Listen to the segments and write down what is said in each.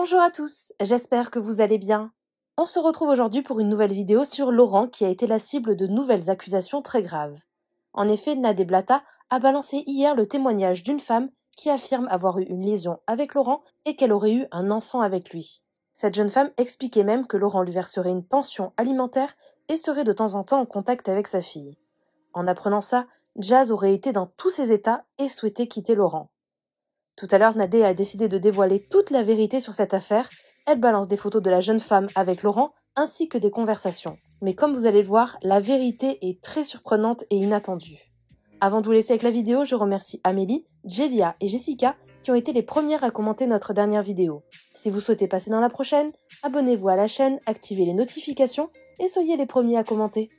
Bonjour à tous, j'espère que vous allez bien. On se retrouve aujourd'hui pour une nouvelle vidéo sur Laurent qui a été la cible de nouvelles accusations très graves. En effet, Nadé Blata a balancé hier le témoignage d'une femme qui affirme avoir eu une liaison avec Laurent et qu'elle aurait eu un enfant avec lui. Cette jeune femme expliquait même que Laurent lui verserait une pension alimentaire et serait de temps en temps en contact avec sa fille. En apprenant ça, Jazz aurait été dans tous ses états et souhaitait quitter Laurent. Tout à l'heure, Nadé a décidé de dévoiler toute la vérité sur cette affaire. Elle balance des photos de la jeune femme avec Laurent, ainsi que des conversations. Mais comme vous allez le voir, la vérité est très surprenante et inattendue. Avant de vous laisser avec la vidéo, je remercie Amélie, Jelia et Jessica qui ont été les premières à commenter notre dernière vidéo. Si vous souhaitez passer dans la prochaine, abonnez-vous à la chaîne, activez les notifications et soyez les premiers à commenter.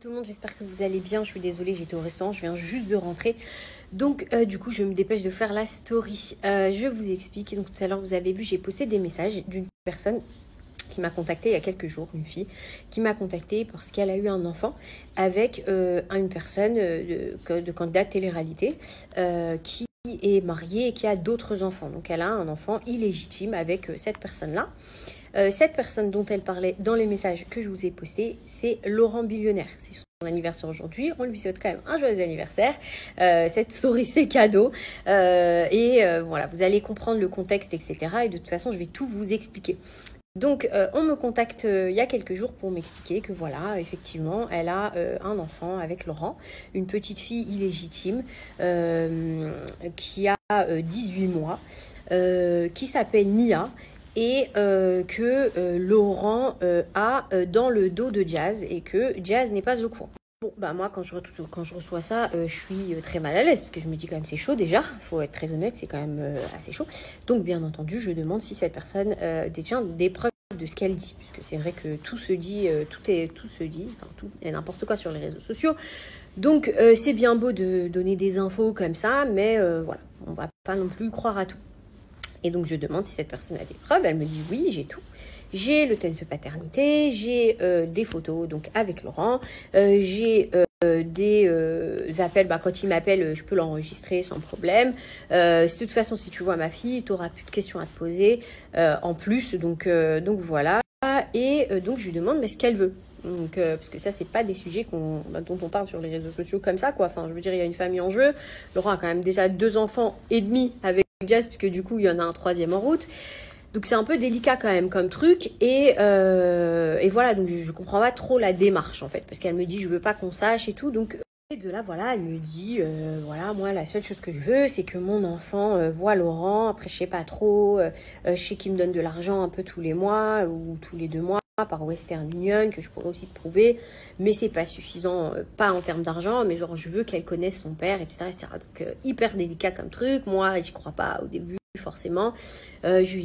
Tout le monde, j'espère que vous allez bien. Je suis désolée, j'étais au restaurant, je viens juste de rentrer. Donc du coup, je me dépêche de faire la story. Je vous explique. Donc tout à l'heure, vous avez vu, j'ai posté des messages d'une personne qui m'a contactée il y a quelques jours, une fille qui m'a contactée parce qu'elle a eu un enfant avec une personne de candidat télé-réalité qui est mariée et qui a d'autres enfants. Donc elle a un enfant illégitime avec cette personne-là. Cette personne dont elle parlait dans les messages que je vous ai postés, c'est Laurent Billionnaire. C'est son anniversaire aujourd'hui. On lui souhaite quand même un joyeux anniversaire. Cette story, c'est cadeau. Voilà, vous allez comprendre le contexte, etc. Et de toute façon, je vais tout vous expliquer. Donc, on me contacte il y a quelques jours pour m'expliquer que voilà, effectivement, elle a un enfant avec Laurent, une petite fille illégitime qui a 18 mois, qui s'appelle Nia. Et que Laurent a dans le dos de Jazz et que Jazz n'est pas au courant. Bon, bah moi, quand je reçois ça, je suis très mal à l'aise parce que je me dis quand même c'est chaud déjà, faut être très honnête, c'est quand même assez chaud. Donc, bien entendu, je demande si cette personne détient des preuves de ce qu'elle dit, puisque c'est vrai que tout se dit, tout se dit, enfin tout et n'importe quoi sur les réseaux sociaux. Donc, c'est bien beau de donner des infos comme ça, mais voilà, on va pas non plus croire à tout. Et donc, je demande si cette personne a des preuves. Elle me dit oui, j'ai tout. J'ai le test de paternité, j'ai des photos donc avec Laurent, j'ai des appels. Quand il m'appelle, je peux l'enregistrer sans problème. De toute façon, si tu vois ma fille, tu n'auras plus de questions à te poser en plus. Donc voilà. Et donc, je lui demande ce qu'elle veut. Donc, parce que ça, c'est pas des sujets dont on parle sur les réseaux sociaux comme ça, quoi. Enfin, je veux dire, il y a une famille en jeu. Laurent a quand même déjà 2 enfants et demi avec Jazz, puisque du coup, il y en a un 3e en route. Donc, c'est un peu délicat quand même comme truc. Et voilà, donc je comprends pas trop la démarche, en fait, parce qu'elle me dit, je veux pas qu'on sache et tout. Donc, et de là, voilà, elle me dit, voilà, moi, la seule chose que je veux, c'est que mon enfant voit Laurent. Après, je sais pas trop. Je sais qu'il me donne de l'argent un peu tous les mois ou tous les 2 mois par Western Union, que je pourrais aussi te prouver, mais c'est pas suffisant, pas en termes d'argent, mais genre je veux qu'elle connaisse son père, etc. Donc hyper délicat comme truc. Moi, j'y crois pas au début. forcément. Je lui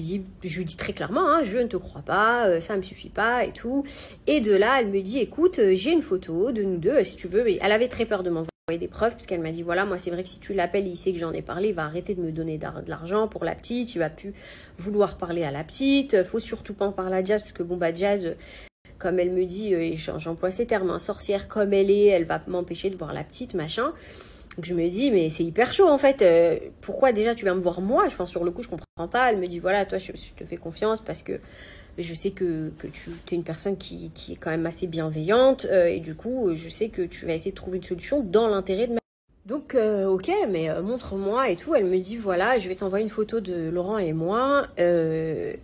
dis très clairement, hein, je ne te crois pas, ça me suffit pas et tout. Et de là, elle me dit, écoute, j'ai une photo de nous deux, si tu veux. Elle avait très peur de m'envoyer des preuves, parce qu'elle m'a dit, voilà, moi c'est vrai que si tu l'appelles, il sait que j'en ai parlé, il va arrêter de me donner de l'argent pour la petite, il va plus vouloir parler à la petite, faut surtout pas en parler à Jazz, parce que bon, bah Jazz, comme elle me dit, et j'emploie ces termes, hein, sorcière comme elle va m'empêcher de voir la petite, machin. Donc je me dis, mais c'est hyper chaud en fait. Pourquoi déjà tu viens me voir moi? Enfin, sur le coup, je comprends pas. Elle me dit, voilà, toi, je te fais confiance parce que je sais que tu es une personne qui est quand même assez bienveillante. Et du coup, je sais que tu vas essayer de trouver une solution dans l'intérêt de ma... Donc, ok, mais montre-moi et tout. Elle me dit, voilà, je vais t'envoyer une photo de Laurent et moi. Tu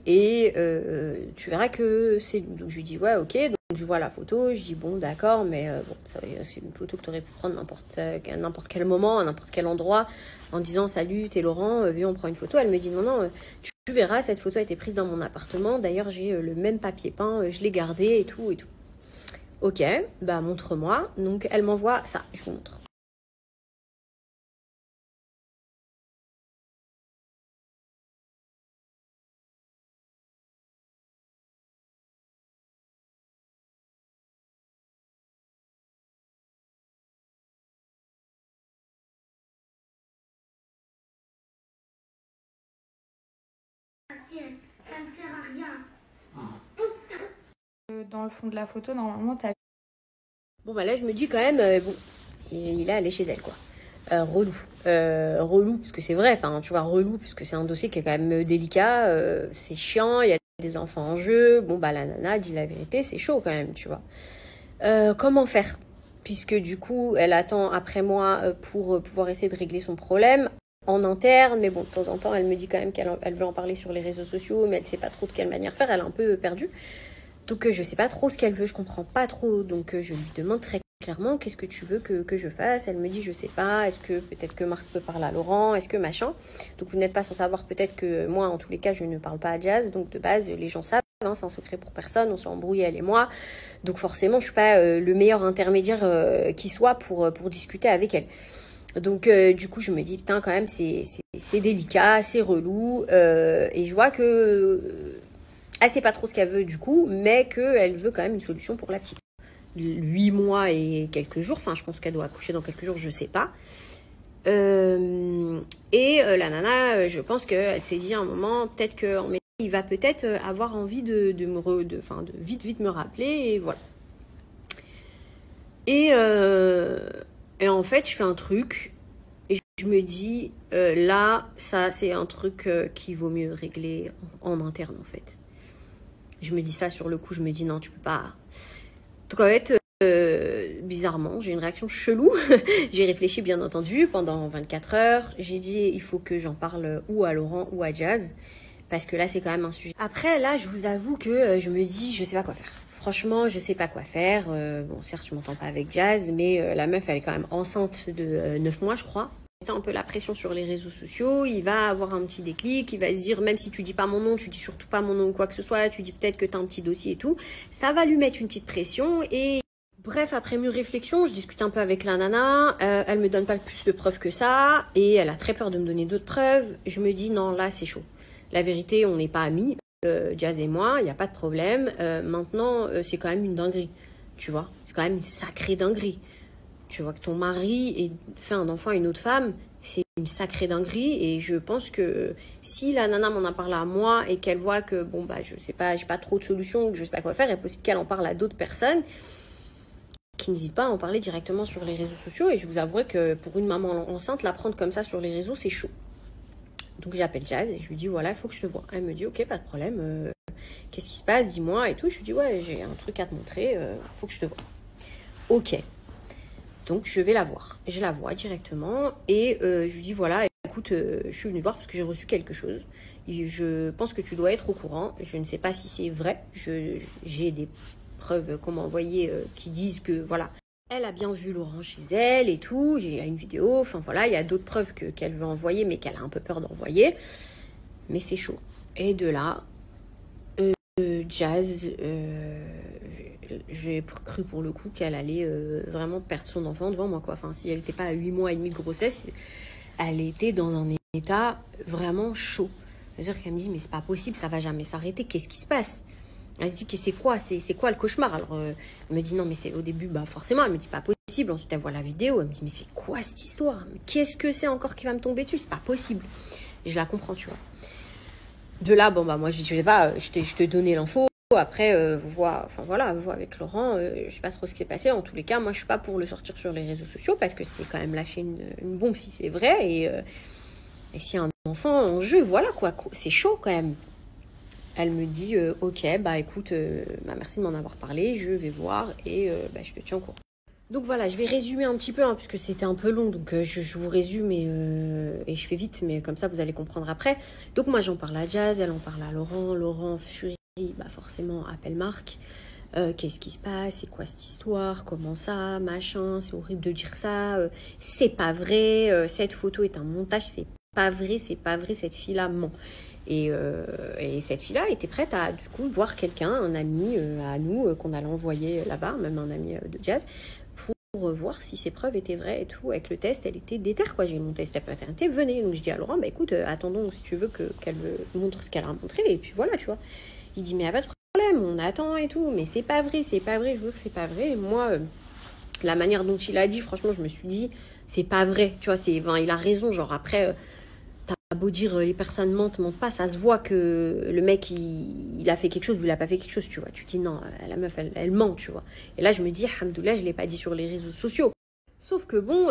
verras que c'est... Donc je lui dis, ouais, ok. Donc je vois la photo, je dis bon d'accord, mais bon, c'est une photo que tu aurais pu prendre à n'importe quel moment, à n'importe quel endroit, en disant salut, t'es Laurent, viens on prend une photo. Elle me dit non, tu verras, cette photo a été prise dans mon appartement, d'ailleurs j'ai le même papier peint, je l'ai gardé et tout. Ok, bah montre-moi. Donc elle m'envoie ça, je vous montre. Ça ne sert à rien. Dans le fond de la photo, normalement, t'as... Bon bah là je me dis quand même, bon, il est allé chez elle quoi. Relou. Relou, parce que c'est vrai, enfin tu vois, relou, parce que c'est un dossier qui est quand même délicat, c'est chiant, il y a des enfants en jeu, bon bah la nana dit la vérité, c'est chaud quand même, tu vois. Comment faire? Puisque du coup, elle attend après moi pour pouvoir essayer de régler son problème en interne, mais bon, de temps en temps, elle me dit quand même qu'elle veut en parler sur les réseaux sociaux, mais elle sait pas trop de quelle manière faire, elle est un peu perdue. Donc je sais pas trop ce qu'elle veut, je comprends pas trop, donc je lui demande très clairement qu'est-ce que tu veux que je fasse. Elle me dit je sais pas, est-ce que peut-être que Marc peut parler à Laurent, est-ce que machin. Donc vous n'êtes pas sans savoir peut-être que moi en tous les cas je ne parle pas à Jazz, donc de base les gens savent, hein, c'est un secret pour personne, on s'est embrouillé elle et moi, donc forcément je suis pas le meilleur intermédiaire qui soit pour discuter avec elle. Donc du coup je me dis putain quand même c'est délicat, c'est relou, et je vois que elle sait pas trop ce qu'elle veut du coup, mais qu'elle veut quand même une solution pour la petite. 8 mois et quelques jours, enfin je pense qu'elle doit accoucher dans quelques jours, je sais pas. La nana, je pense qu'elle s'est dit à un moment, peut-être qu'il va peut-être avoir envie de vite me rappeler, et voilà. Et en fait, je fais un truc, et je me dis, là, ça c'est un truc qui vaut mieux régler en interne en fait. Je me dis ça sur le coup, je me dis non, tu peux pas. Donc en fait, bizarrement, j'ai une réaction chelou. J'ai réfléchi bien entendu pendant 24 heures. J'ai dit il faut que j'en parle ou à Laurent ou à Jazz, parce que là c'est quand même un sujet. Après là, je vous avoue que je me dis je sais pas quoi faire. Franchement, je sais pas quoi faire. Bon, certes, je m'entends pas avec Jazz, mais la meuf elle est quand même enceinte de 9 mois, je crois. Un peu la pression sur les réseaux sociaux, il va avoir un petit déclic, il va se dire même si tu dis pas mon nom, tu dis surtout pas mon nom ou quoi que ce soit, tu dis peut-être que t'as un petit dossier et tout, ça va lui mettre une petite pression. Et bref, après mûre réflexion, je discute un peu avec la nana, elle me donne pas plus de preuves que ça et elle a très peur de me donner d'autres preuves. Je me dis non, là c'est chaud, la vérité on n'est pas amis, Jazz et moi, il n'y a pas de problème. Maintenant c'est quand même une dinguerie, tu vois, c'est quand même une sacrée dinguerie. Tu vois que ton mari fait un enfant à une autre femme, c'est une sacrée dinguerie. Et je pense que si la nana m'en a parlé à moi et qu'elle voit que bon bah je sais pas, j'ai pas trop de solutions, que je sais pas quoi faire, il est possible qu'elle en parle à d'autres personnes qui n'hésitent pas à en parler directement sur les réseaux sociaux. Et je vous avouerai que pour une maman enceinte, la prendre comme ça sur les réseaux, c'est chaud. Donc j'appelle Jazz et je lui dis voilà, il faut que je te vois. Elle me dit ok, pas de problème, qu'est-ce qui se passe, dis-moi et tout. Je lui dis ouais, j'ai un truc à te montrer, faut que je te vois. Ok. Donc je vais la voir. Je la vois directement et je lui dis voilà, écoute, je suis venue voir parce que j'ai reçu quelque chose. Je pense que tu dois être au courant. Je ne sais pas si c'est vrai. J'ai des preuves qu'on m'a envoyées qui disent que voilà, elle a bien vu Laurent chez elle et tout. J'ai une vidéo. Enfin voilà, il y a d'autres preuves qu'elle veut envoyer mais qu'elle a un peu peur d'envoyer. Mais c'est chaud. Et de là, Jazz, j'ai cru pour le coup qu'elle allait vraiment perdre son enfant devant moi, quoi. Enfin, si elle n'était pas à 8 mois et demi de grossesse, elle était dans un état vraiment chaud. C'est-à-dire qu'elle me dit, mais c'est pas possible, ça va jamais s'arrêter, qu'est-ce qui se passe? Elle se dit que c'est quoi le cauchemar? Alors, elle me dit, non, mais c'est au début, bah forcément, elle me dit, pas possible. Ensuite, elle voit la vidéo, elle me dit, mais c'est quoi cette histoire? Mais qu'est-ce que c'est encore qui va me tomber dessus? C'est pas possible. Et je la comprends, tu vois. De là, bon, bah moi, je sais pas, je t'ai donné l'info. Après, vous avec Laurent, je sais pas trop ce qui s'est passé. En tous les cas, moi, je suis pas pour le sortir sur les réseaux sociaux parce que c'est quand même lâcher une bombe si c'est vrai. Et s'il y a un enfant en jeu, voilà quoi, c'est chaud quand même. Elle me dit, ok, bah écoute, merci de m'en avoir parlé, je vais voir et je te tiens au courant. Donc voilà, je vais résumer un petit peu, hein, puisque c'était un peu long, donc je vous résume et je fais vite, mais comme ça vous allez comprendre après. Donc moi j'en parle à Jazz, elle en parle à Laurent, Laurent furie, bah forcément appelle Marc. Qu'est-ce qui se passe, c'est quoi cette histoire, comment ça, machin, c'est horrible de dire ça, c'est pas vrai, cette photo est un montage, c'est pas vrai, cette fille-là ment. Et cette fille-là était prête à du coup voir quelqu'un, un ami à nous qu'on allait envoyer là-bas, même un ami de Jazz, pour voir si ses preuves étaient vraies et tout. Avec le test, elle était déter quoi. J'ai mon test à paternité, venez. Donc je dis à Laurent, bah écoute, attendons si tu veux qu'elle montre ce qu'elle a montré et puis voilà, tu vois. Il dit mais y a pas de problème, on attend et tout, mais c'est pas vrai, je veux que c'est pas vrai. Et moi, la manière dont il a dit, franchement, je me suis dit, c'est pas vrai, tu vois, il a raison, genre après. T'as beau dire les personnes mentent pas, ça se voit que le mec il a fait quelque chose ou il a pas fait quelque chose, tu vois. Tu te dis non, la meuf elle ment, tu vois. Et là je me dis, alhamdoulilah, je l'ai pas dit sur les réseaux sociaux. Sauf que bon,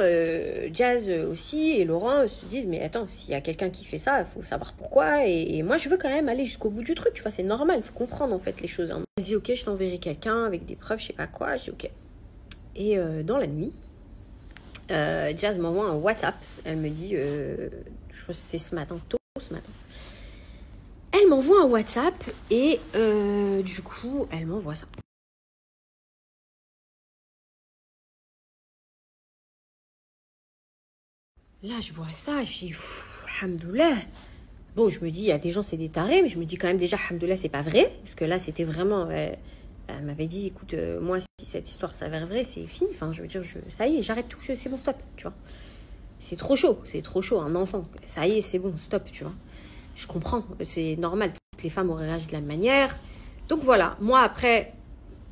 Jazz aussi et Laurent se disent, mais attends, s'il y a quelqu'un qui fait ça, il faut savoir pourquoi. Et moi je veux quand même aller jusqu'au bout du truc, tu vois, c'est normal, il faut comprendre en fait les choses. Hein. Elle dit, ok, je t'enverrai quelqu'un avec des preuves, je sais pas quoi, je dis ok. Et dans la nuit, Jazz m'envoie un WhatsApp, elle me dit... je crois que c'est ce matin. Elle m'envoie un WhatsApp et du coup, elle m'envoie ça. Là, je vois ça, je dis, alhamdoulilah. Bon, je me dis, il y a des gens, c'est des tarés, mais je me dis quand même déjà, alhamdoulilah, c'est pas vrai. Parce que là, c'était vraiment... elle m'avait dit, écoute, moi, si cette histoire s'avère vraie, c'est fini. Enfin, je veux dire, ça y est, j'arrête tout, c'est bon, stop, tu vois. C'est trop chaud, un enfant. Ça y est, c'est bon, stop, tu vois. Je comprends, c'est normal, toutes les femmes auraient réagi de la même manière. Donc voilà, moi après,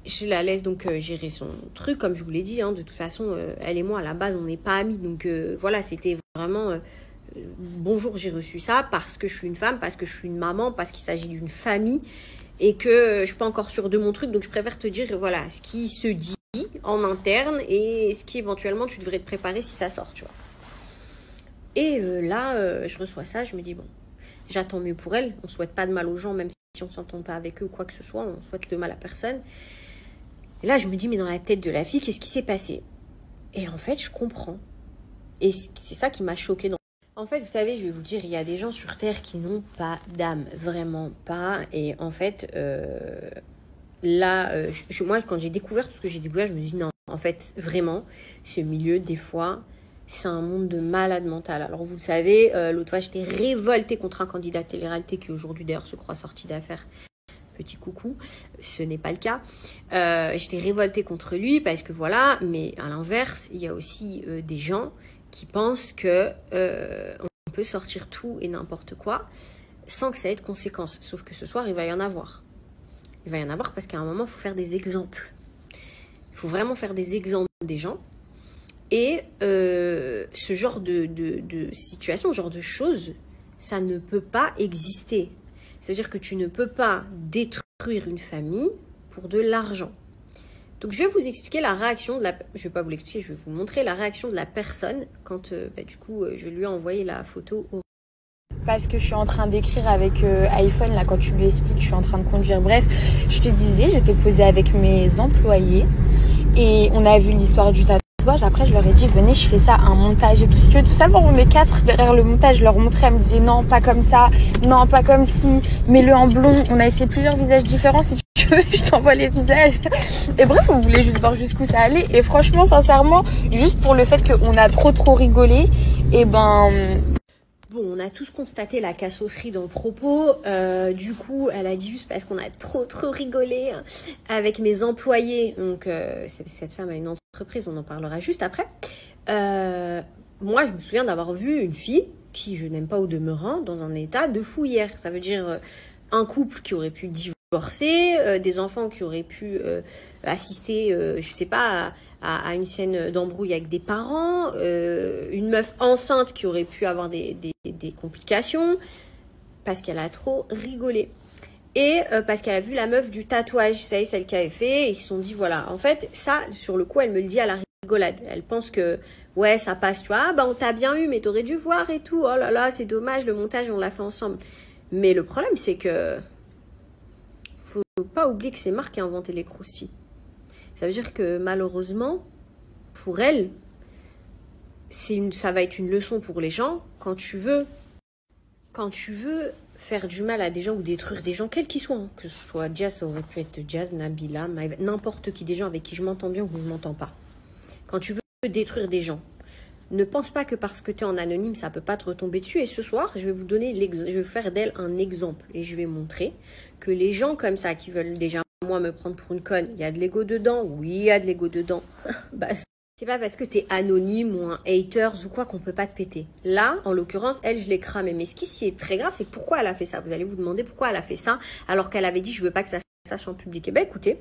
je la laisse donc gérer son truc, comme je vous l'ai dit, hein, de toute façon, elle et moi, à la base, on n'est pas amis. Donc voilà, c'était vraiment, bonjour, j'ai reçu ça parce que je suis une femme, parce que je suis une maman, parce qu'il s'agit d'une famille et que je suis pas encore sûre de mon truc. Donc je préfère te dire, voilà, ce qui se dit en interne et ce qui éventuellement tu devrais te préparer si ça sort, tu vois. Et là, je reçois ça, je me dis, bon, j'attends mieux pour elle. On ne souhaite pas de mal aux gens, même si on ne s'entend pas avec eux ou quoi que ce soit. On souhaite le mal à personne. Et là, je me dis, mais dans la tête de la fille, qu'est-ce qui s'est passé? Et en fait, je comprends. Et c'est ça qui m'a choquée. En fait, vous savez, je vais vous dire, il y a des gens sur Terre qui n'ont pas d'âme. Vraiment pas. Et en fait, là, moi, quand j'ai découvert tout ce que j'ai découvert, je me dis, non, en fait, vraiment, ce milieu, des fois... c'est un monde de malade mental. Alors vous le savez, l'autre fois j'étais révoltée contre un candidat télé-réalité qui aujourd'hui d'ailleurs se croit sorti d'affaires. Petit coucou, ce n'est pas le cas. J'étais révoltée contre lui parce que voilà, mais à l'inverse, il y a aussi des gens qui pensent que on peut sortir tout et n'importe quoi sans que ça ait de conséquences. Sauf que ce soir, il va y en avoir. Il va y en avoir parce qu'à un moment, il faut faire des exemples. Il faut vraiment faire des exemples des gens. Et ce genre de situation, ce genre de choses, ça ne peut pas exister. C'est-à-dire que tu ne peux pas détruire une famille pour de l'argent. Donc je vais vous expliquer la réaction de la... Je vais pas vous l'expliquer, je vais vous montrer la réaction de la personne quand du coup je lui ai envoyé la photo. Parce que je suis en train d'écrire avec iPhone, là quand tu lui expliques, je suis en train de conduire. Bref, je te disais, j'étais posée avec mes employés et on a vu l'histoire du tatouage. Après, je leur ai dit, venez, je fais ça, un montage et tout. Si tu veux tout savoir, on est 4 derrière le montage. Je leur montrais, elles me disaient non, pas comme ça, non, pas comme ci, mets-le en blond. On a essayé plusieurs visages différents. Si tu veux, je t'envoie les visages. Et bref, on voulait juste voir jusqu'où ça allait. Et franchement, sincèrement, juste pour le fait qu'on a trop rigolé, et ben... Bon, on a tous constaté la cassosserie dans le propos. Du coup, elle a dit juste parce qu'on a trop rigolé avec mes employés. Donc, cette femme a une entreprise, on en parlera juste après. Moi, je me souviens d'avoir vu une fille qui je n'aime pas au demeurant, dans un état de fou hier. Ça veut dire un couple qui aurait pu divorcer, des enfants qui auraient pu assister, je sais pas, à une scène d'embrouille avec des parents, une meuf enceinte qui aurait pu avoir des complications, parce qu'elle a trop rigolé. Et parce qu'elle a vu la meuf du tatouage, vous savez, celle qui avait fait, et ils se sont dit, voilà, en fait, ça, sur le coup, elle me le dit à la rigolade. Elle pense que, ouais, ça passe, tu vois, ah, bah, on t'a bien eu, mais t'aurais dû voir et tout, oh là là, c'est dommage, le montage, on l'a fait ensemble. Mais le problème, c'est que, faut pas oublier que c'est Marc qui a inventé les croustilles. Ça veut dire que, malheureusement, pour elle, ça va être une leçon pour les gens, quand tu veux faire du mal à des gens ou détruire des gens, quels qu'ils soient, hein. Que ce soit Jazz, ça aurait pu être Jazz, Nabila, Maëva, n'importe qui, des gens avec qui je m'entends bien ou je ne m'entends pas. Quand tu veux détruire des gens, ne pense pas que parce que tu es en anonyme, ça ne peut pas te retomber dessus. Et ce soir, je vais vous donner je vais faire d'elle un exemple. Et je vais montrer que les gens comme ça, qui veulent déjà, moi, me prendre pour une conne, il y a de l'ego dedans. Oui, il y a de l'ego dedans. Bah, c'est pas parce que t'es anonyme ou un haters ou quoi qu'on peut pas te péter. Là, en l'occurrence, elle, je l'ai cramée. Mais ce qui est très grave, c'est pourquoi elle a fait ça. Vous allez vous demander pourquoi elle a fait ça, alors qu'elle avait dit, je veux pas que ça sache en public. Eh ben, écoutez,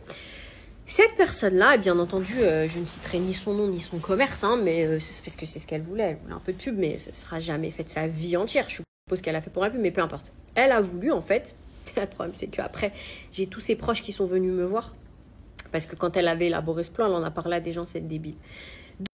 cette personne-là, bien entendu, je ne citerai ni son nom ni son commerce, hein, mais c'est parce que c'est ce qu'elle voulait. Elle voulait un peu de pub, mais ce sera jamais fait de sa vie entière. Je suppose qu'elle a fait pour la pub, mais peu importe. Elle a voulu, en fait. Le problème, c'est qu'après, j'ai tous ses proches qui sont venus me voir. Parce que quand elle avait élaboré ce plan, elle en a parlé à des gens, c'est débile.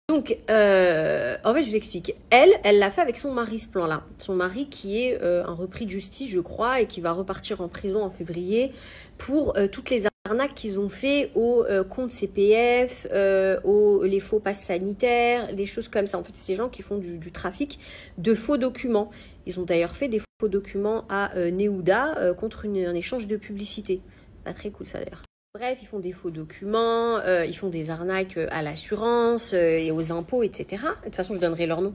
Donc, en fait, je vous explique. Elle l'a fait avec son mari, ce plan-là. Son mari qui est un repris de justice, je crois, et qui va repartir en prison en février pour toutes les arnaques qu'ils ont fait aux comptes CPF, les faux passes sanitaires, des choses comme ça. En fait, c'est des gens qui font du trafic de faux documents. Ils ont d'ailleurs fait des faux documents à Neouda contre un échange de publicité. C'est pas très cool, ça, d'ailleurs. Bref, ils font des faux documents, ils font des arnaques à l'assurance et aux impôts, etc. De toute façon, je donnerai leur nom.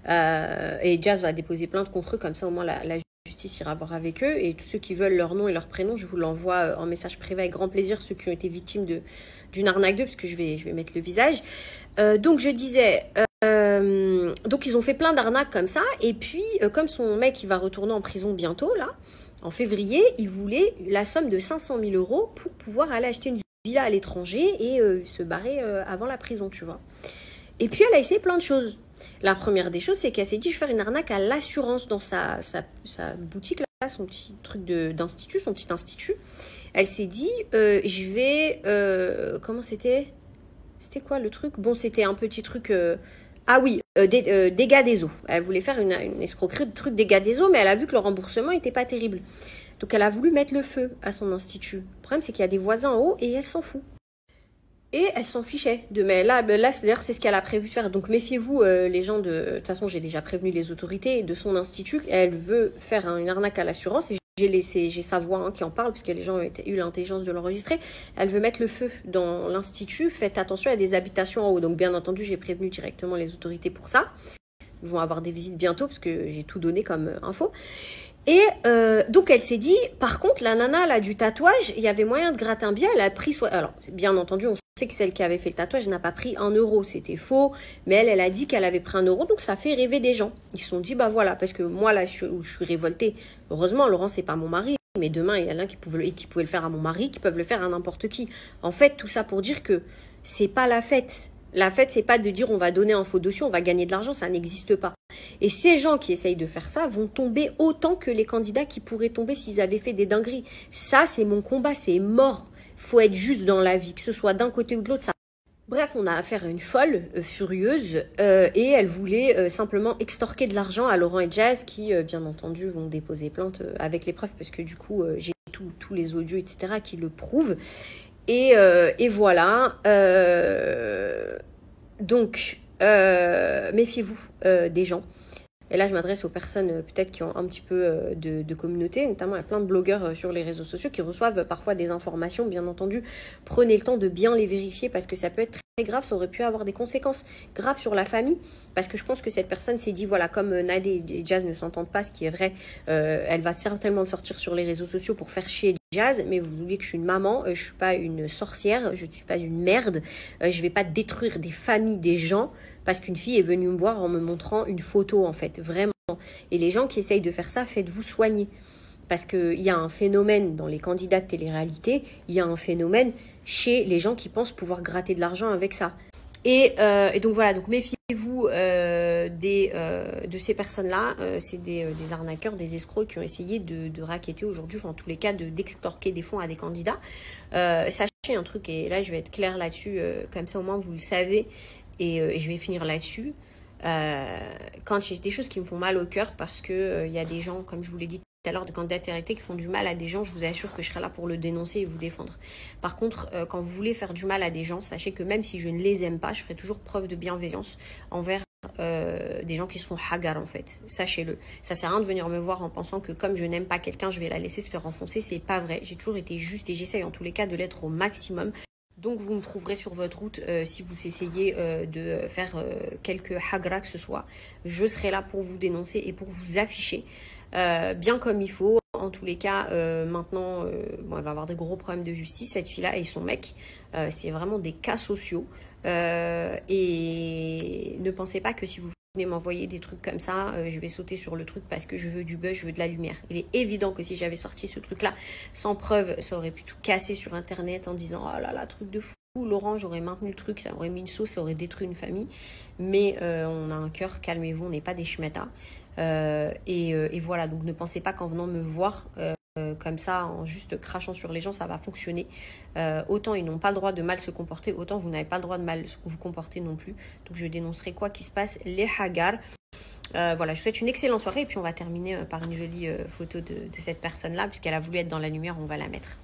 Et Jazz va déposer plainte contre eux, comme ça au moins la justice ira voir avec eux. Et tous ceux qui veulent leur nom et leur prénom, je vous l'envoie en message privé avec grand plaisir, ceux qui ont été victimes d'une arnaque d'eux, parce que je vais mettre le visage. Donc je disais, donc ils ont fait plein d'arnaques comme ça. Et puis, comme son mec il va retourner en prison bientôt, là, en février, il voulait la somme de 500 000 € pour pouvoir aller acheter une villa à l'étranger et se barrer avant la prison, tu vois. Et puis, elle a essayé plein de choses. La première des choses, c'est qu'elle s'est dit, je vais faire une arnaque à l'assurance dans sa boutique, là, son petit truc d'institut, son petit institut. Elle s'est dit, je vais... comment c'était ? C'était quoi le truc ? Bon, c'était un petit truc... Ah oui, dégâts des eaux. Elle voulait faire une escroquerie de trucs dégâts des eaux, mais elle a vu que le remboursement n'était pas terrible. Donc elle a voulu mettre le feu à son institut. Le problème, c'est qu'il y a des voisins en haut et elle s'en fout. Et elle s'en fichait. Mais là d'ailleurs, c'est ce qu'elle a prévu de faire. Donc méfiez-vous, les gens de... De toute façon, j'ai déjà prévenu les autorités de son institut. Elle veut faire une arnaque à l'assurance et j'ai sa voix qui en parle, puisque les gens ont eu l'intelligence de l'enregistrer. Elle veut mettre le feu dans l'institut. Faites attention, il y a des habitations en haut. Donc, bien entendu, j'ai prévenu directement les autorités pour ça. Ils vont avoir des visites bientôt, parce que j'ai tout donné comme info. Et donc, elle s'est dit, par contre, la nana là, du tatouage, il y avait moyen de gratter un bien. Elle a pris... Alors, bien entendu, on sait que celle qui avait fait le tatouage n'a pas pris 1 €. C'était faux. Mais elle a dit qu'elle avait pris 1 €. Donc, ça fait rêver des gens. Ils se sont dit, bah voilà, parce que moi, là, je suis révoltée. Heureusement, Laurent, c'est pas mon mari. Mais demain, il y en a qui pouvaient le faire à mon mari, qui peuvent le faire à n'importe qui. En fait, tout ça pour dire que c'est pas la fête. La fête, c'est pas de dire on va donner un faux dossier, on va gagner de l'argent, ça n'existe pas. Et ces gens qui essayent de faire ça vont tomber autant que les candidats qui pourraient tomber s'ils avaient fait des dingueries. Ça, c'est mon combat, c'est mort. Faut être juste dans la vie, que ce soit d'un côté ou de l'autre. Ça... Bref, on a affaire à une folle, furieuse, et elle voulait simplement extorquer de l'argent à Laurent et Jazz qui, bien entendu, vont déposer plainte avec les preuves parce que du coup, j'ai tous les audios, etc., qui le prouvent. Et voilà. Donc, méfiez-vous des gens. Et là, je m'adresse aux personnes peut-être qui ont un petit peu de communauté. Notamment, il y a plein de blogueurs sur les réseaux sociaux qui reçoivent parfois des informations. Bien entendu, prenez le temps de bien les vérifier parce que ça peut être très grave. Ça aurait pu avoir des conséquences graves sur la famille. Parce que je pense que cette personne s'est dit, voilà, comme Nadé et Jazz ne s'entendent pas, ce qui est vrai, elle va certainement sortir sur les réseaux sociaux pour faire chier Jazz. Mais vous oubliez que je suis une maman, je suis pas une sorcière, je ne suis pas une merde. Je vais pas détruire des familles, des gens. Parce qu'une fille est venue me voir en me montrant une photo, en fait. Vraiment, Et les gens qui essayent de faire ça, faites-vous soigner. Parce qu'il y a un phénomène dans les candidats de télé-réalité, il y a un phénomène chez les gens qui pensent pouvoir gratter de l'argent avec ça. Et donc voilà, donc méfiez-vous de ces personnes-là. C'est des arnaqueurs, des escrocs qui ont essayé de racketter aujourd'hui, enfin en tous les cas d'extorquer des fonds à des candidats. Sachez un truc, et là je vais être claire là-dessus, comme ça au moins vous le savez, et je vais finir là-dessus. Quand il y a des choses qui me font mal au cœur, parce que il y a des gens, comme je vous l'ai dit tout à l'heure, de candidats télé qui font du mal à des gens, je vous assure que je serai là pour le dénoncer et vous défendre. Par contre, quand vous voulez faire du mal à des gens, sachez que même si je ne les aime pas, je ferai toujours preuve de bienveillance envers des gens qui sont hagar en fait. Sachez-le. Ça sert à rien de venir me voir en pensant que comme je n'aime pas quelqu'un, je vais la laisser se faire enfoncer. C'est pas vrai. J'ai toujours été juste et j'essaye en tous les cas de l'être au maximum. Donc vous me trouverez sur votre route si vous essayez de faire quelque hagra que ce soit. Je serai là pour vous dénoncer et pour vous afficher bien comme il faut. En tous les cas, maintenant, bon, elle va avoir des gros problèmes de justice, cette fille-là et son mec. C'est vraiment des cas sociaux. Et ne pensez pas que si vous venez m'envoyer des trucs comme ça, je vais sauter sur le truc parce que je veux du buzz, je veux de la lumière. Il est évident que si j'avais sorti ce truc-là sans preuve, ça aurait pu tout casser sur Internet en disant « Oh là là, truc de fou ». Laurent, j'aurais maintenu le truc, ça aurait mis une sauce, ça aurait détruit une famille. Mais on a un cœur, calmez-vous, on n'est pas des schmettas. Et voilà, donc ne pensez pas qu'en venant me voir comme ça, en juste crachant sur les gens, ça va fonctionner. Autant ils n'ont pas le droit de mal se comporter, autant vous n'avez pas le droit de mal vous comporter non plus. Donc je dénoncerai quoi qu'il se passe, les hagar. Voilà, je vous souhaite une excellente soirée et puis on va terminer par une jolie photo de cette personne-là, puisqu'elle a voulu être dans la lumière, on va la mettre.